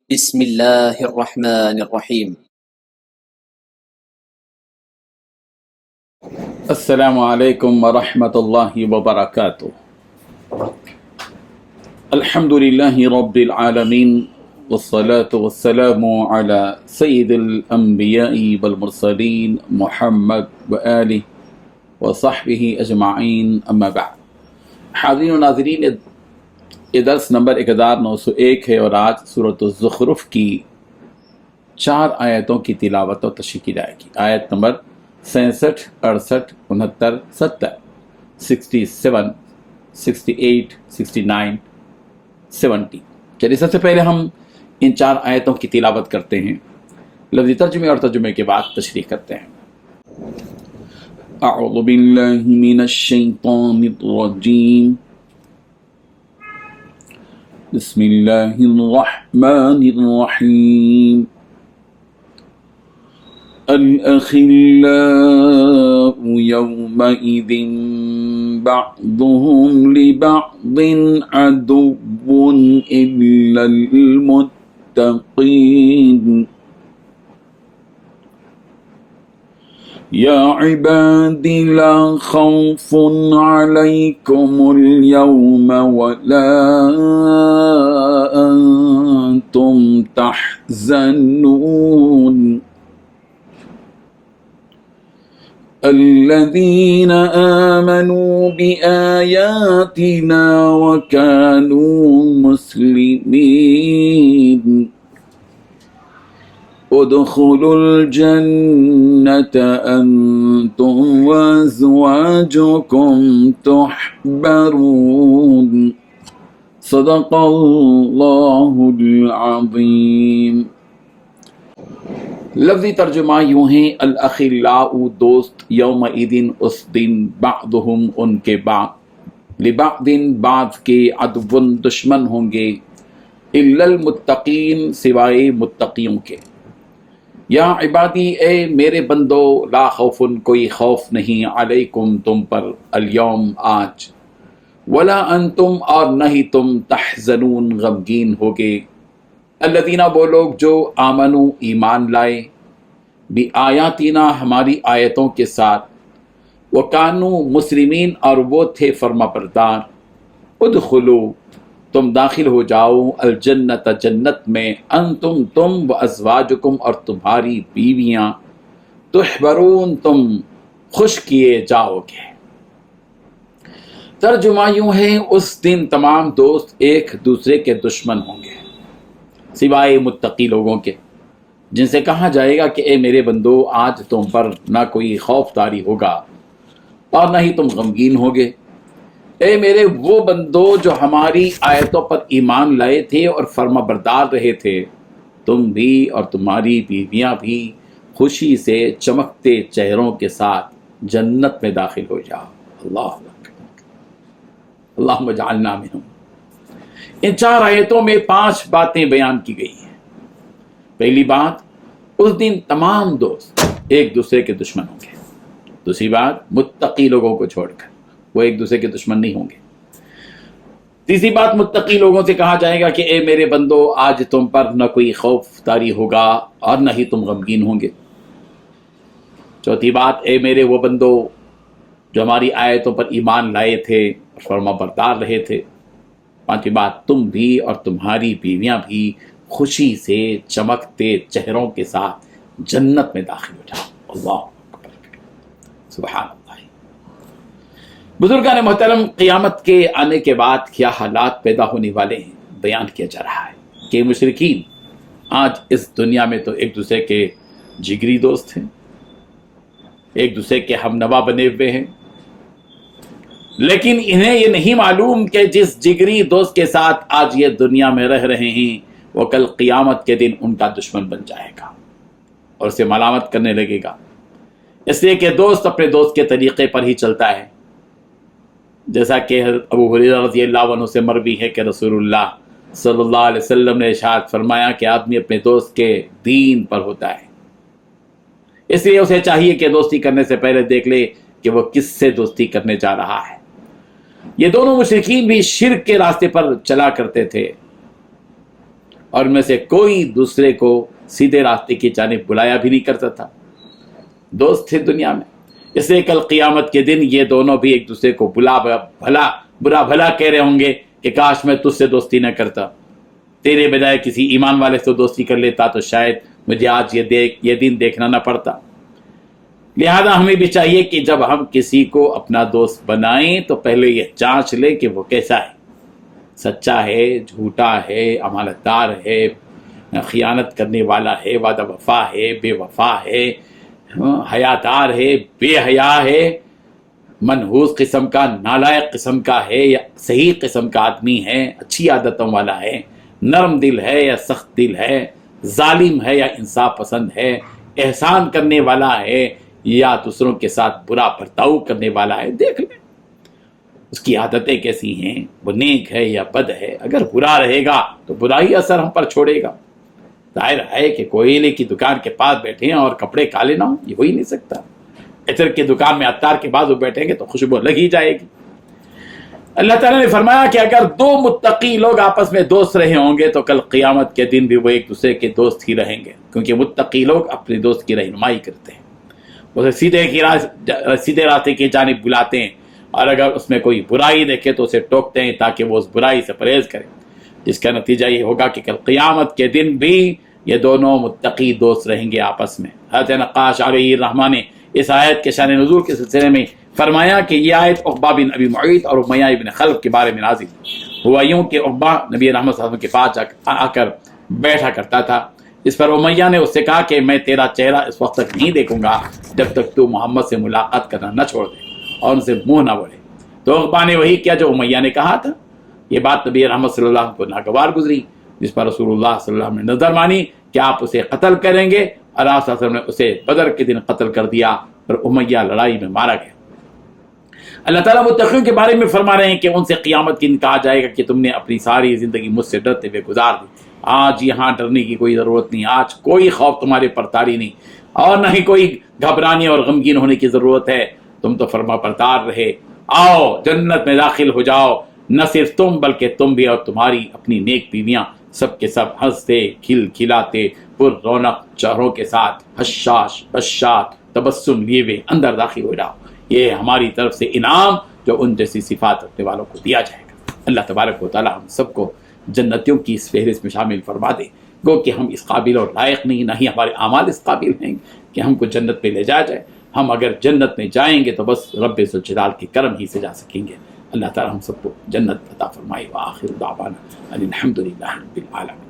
بسم الله الرحمن الرحيم. السلام علیکم ورحمۃ اللہ وبرکاتہ۔ الحمد للہ رب العالمین والصلاة والسلام علی سید الانبیاء والمرسلین محمد وآلہ وصحبہ اجمعین، اما بعد۔ حاضرین و ناظرین، یہ درس نمبر 1901 ہے اور آج سورۃ الزخرف کی 4 آیتوں کی تلاوت و تشریح کی جائے گی۔ آیت نمبر 67، 68، 69، 70، 67، 68، 69، 70۔ چلیے سب سے پہلے ہم ان 4 آیتوں کی تلاوت کرتے ہیں، لفظی ترجمے اور ترجمے کے بعد تشریح کرتے ہیں۔ اعوذ باللہ من الشیطان الرجیم، بسم اللہ الرحمن الرحیم۔ الأخلاء يومئذ بعضهم لبعض عدو إلا المتقين يا عباد لا خوف عليكم اليوم ولا أنتم تحزنون الذين آمنوا بآياتنا وكانوا مسلمين ادخلوا الجنة أنتم وأزواجكم تحبرون صدق الله العظيم۔ لفظی ترجمہ یوں ہیں، الاخلاء دوست، یومئذ اس دن، بعضهم ان کے بعض، لبعض بعض کے، عدو دشمن ہوں گے، الا المتقین سوائے متقیوں کے۔ یا عبادی اے میرے بندو، لا خوف کوئی خوف نہیں، علیکم تم پر، الیوم آج، ولا انتم اور نہ ہی تم، تحزنون غمگین ہوگے، الذین وہ لوگ جو آمنو ایمان لائے، بآیاتنا ہماری آیتوں کے ساتھ، وکانو مسلمین اور وہ تھے فرما بردار، ادخلو تم داخل ہو جاؤ، الجنت جنت میں، انتم تم، وازواجکم اور تمہاری بیویاں، تحبرون تم خوش کیے جاؤ گے۔ ترجمہ یوں ہے، اس دن تمام دوست ایک دوسرے کے دشمن ہوں گے سوائے متقی لوگوں کے، جن سے کہا جائے گا کہ اے میرے بندو، آج تم پر نہ کوئی خوف طاری ہوگا اور نہ ہی تم غمگین ہوگے۔ اے میرے وہ بندو جو ہماری آیتوں پر ایمان لائے تھے اور فرما بردار رہے تھے، تم بھی اور تمہاری بیویاں بھی خوشی سے چمکتے چہروں کے ساتھ جنت میں داخل ہو جاؤ۔ اللہ اللہم اجعلنا منہم۔ ان 4 آیتوں میں 5 باتیں بیان کی گئی ہیں۔ پہلی بات، اس دن تمام دوست ایک دوسرے کے دشمن ہوں گے۔ دوسری بات، متقی لوگوں کو چھوڑ کر وہ ایک دوسرے کے دشمن نہیں ہوں گے۔ تیسری بات، متقی لوگوں سے کہا جائے گا کہ اے میرے بندو، آج تم پر نہ کوئی خوف طاری ہوگا اور نہ ہی تم غمگین ہوں گے۔ چوتھی بات، اے میرے وہ بندو جو ہماری آیتوں پر ایمان لائے تھے اور فرما بردار رہے تھے۔ پانچویں بات، تم بھی اور تمہاری بیویاں بھی خوشی سے چمکتے چہروں کے ساتھ جنت میں داخل ہو جاؤ۔ اللہ اکبر، سبحان اللہ۔ بزرگان محترم، قیامت کے آنے کے بعد کیا حالات پیدا ہونے والے ہیں بیان کیا جا رہا ہے کہ مشرکین آج اس دنیا میں تو ایک دوسرے کے جگری دوست ہیں، ایک دوسرے کے ہم نوا بنے ہوئے ہیں، لیکن انہیں یہ نہیں معلوم کہ جس جگری دوست کے ساتھ آج یہ دنیا میں رہ رہے ہیں، وہ کل قیامت کے دن ان کا دشمن بن جائے گا اور اسے ملامت کرنے لگے گا، اس لیے کہ دوست اپنے دوست کے طریقے پر ہی چلتا ہے۔ جیسا کہ ابو ہریرہ رضی اللہ عنہ سے مروی ہے کہ رسول اللہ صلی اللہ علیہ وسلم نے ارشاد فرمایا کہ آدمی اپنے دوست کے دین پر ہوتا ہے، اس لیے اسے چاہیے کہ دوستی کرنے سے پہلے دیکھ لے کہ وہ کس سے دوستی کرنے جا رہا ہے۔ یہ دونوں مشرکین بھی شرک کے راستے پر چلا کرتے تھے، اور ان میں سے کوئی دوسرے کو سیدھے راستے کی جانب بلایا بھی نہیں کرتا تھا. دوست تھے دنیا میں. اس لیے کل قیامت کے دن یہ دونوں بھی ایک دوسرے کو برا بھلا کہہ رہے ہوں گے کہ کاش میں تجھ سے دوستی نہ کرتا، تیرے بجائے کسی ایمان والے سے دوستی کر لیتا تو شاید مجھے آج یہ دن دیکھنا نہ پڑتا. لہذا ہمیں بھی چاہیے کہ جب ہم کسی کو اپنا دوست بنائیں تو پہلے یہ جانچ لیں کہ وہ کیسا ہے، سچا ہے، جھوٹا ہے، امانت دار ہے، خیانت کرنے والا ہے، وعدہ وفا ہے، بے وفا ہے، حیادار ہے، بے حیا ہے، منحوس قسم کا، نالائق قسم کا ہے یا صحیح قسم کا آدمی ہے، اچھی عادتوں والا ہے، نرم دل ہے یا سخت دل ہے، ظالم ہے یا انصاف پسند ہے، احسان کرنے والا ہے یا دوسروں کے ساتھ برا برتاؤ کرنے والا ہے. دیکھ لیں اس کی عادتیں کیسی ہیں، وہ نیک ہے یا بد ہے. اگر برا رہے گا تو برا ہی اثر ہم پر چھوڑے گا. ظاہر ہے کہ کوئلے کی دکان کے پاس بیٹھے ہیں اور کپڑے کالے نہ ہوں، یہ ہو ہی نہیں سکتا. عطر کی دکان میں عطار کے بعد وہ بیٹھیں گے تو خوشبو لگ ہی جائے گی. اللہ تعالیٰ نے فرمایا کہ اگر دو متقی لوگ آپس میں دوست رہے ہوں گے تو کل قیامت کے دن بھی وہ ایک دوسرے کے دوست ہی رہیں گے، کیونکہ متقی لوگ اپنے دوست کی رہنمائی کرتے ہیں، اسے سیدھے راستے کی جانب بلاتے ہیں، اور اگر اس میں کوئی برائی دیکھے تو اسے ٹوکتے ہیں تاکہ وہ اس برائی سے پرہیز کرے، جس کا نتیجہ یہ ہوگا کہ کل قیامت کے دن بھی یہ دونوں متقی دوست رہیں گے آپس میں. حضرت نقاش علیہ الرحمٰن نے اس آیت کے شان نزول کے سلسلے میں فرمایا کہ یہ آیت عقبہ بن ابی معیط اور امیہ بن خلف کے بارے میں نازل ہوا. یوں کہ عقبہ نبی رحمت صلی اللہ علیہ وسلم کے پاس آ کر بیٹھا کرتا تھا. اس پر امیہ نے اس سے کہا کہ میں تیرا چہرہ اس وقت تک نہیں دیکھوں گا جب تک تو محمد سے ملاقات کرنا نہ چھوڑ دے اور ان سے منہ نہ بولے. تو عقبہ نے وہی کیا جو امیہ نے کہا تھا. یہ بات نبی رحمت صلی اللہ علیہ وسلم کو ناگوار گزری، جس پر رسول اللہ صلی اللہ علیہ وسلم نے نظر مانی کہ آپ اسے قتل کریں گے، اور آپ صلی اللہ علیہ وسلم نے اسے بدر کے دن قتل کر دیا اور امیہ لڑائی میں مارا گیا. اللہ تعالیٰ متقیوں کے بارے میں فرما رہے ہیں کہ ان سے قیامت کے دن کہا جائے گا کہ تم نے اپنی ساری زندگی مجھ سے ڈرتے ہوئے گزار دی. آج یہاں ڈرنے کی کوئی ضرورت نہیں، آج کوئی خوف تمہارے پر طاری نہیں، اور نہ ہی کوئی گھبرانے اور غمگین ہونے کی ضرورت ہے. تم تو فرما بردار رہے. آؤ جنت میں داخل ہو جاؤ، نہ صرف تم بلکہ تم بھی اور تمہاری اپنی نیک بیویاں، سب کے سب ہنستے کھل کھلاتے پر رونق چہروں کے ساتھ حشاش بشاش تبسم لیے ہوئے اندر داخل ہو جاؤ. یہ ہماری طرف سے انعام جو ان جیسی صفات رکھنے والوں کو دیا جائے گا. اللہ تبارک و تعالی ہم سب کو جنتیوں کی اس فہرست میں شامل فرما دے. گو کہ ہم اس قابل اور لائق نہیں، نہ ہی ہمارے اعمال اس قابل ہیں کہ ہم کو جنت میں لے جایا جائے. ہم اگر جنت میں جائیں گے تو بس رب ذوالجلال کے کرم ہی سے جا سکیں گے. اللہ تعالی ہم سب کو جنت عطا فرمائے. وآخر دعوانا ان الحمد للہ رب العالمین.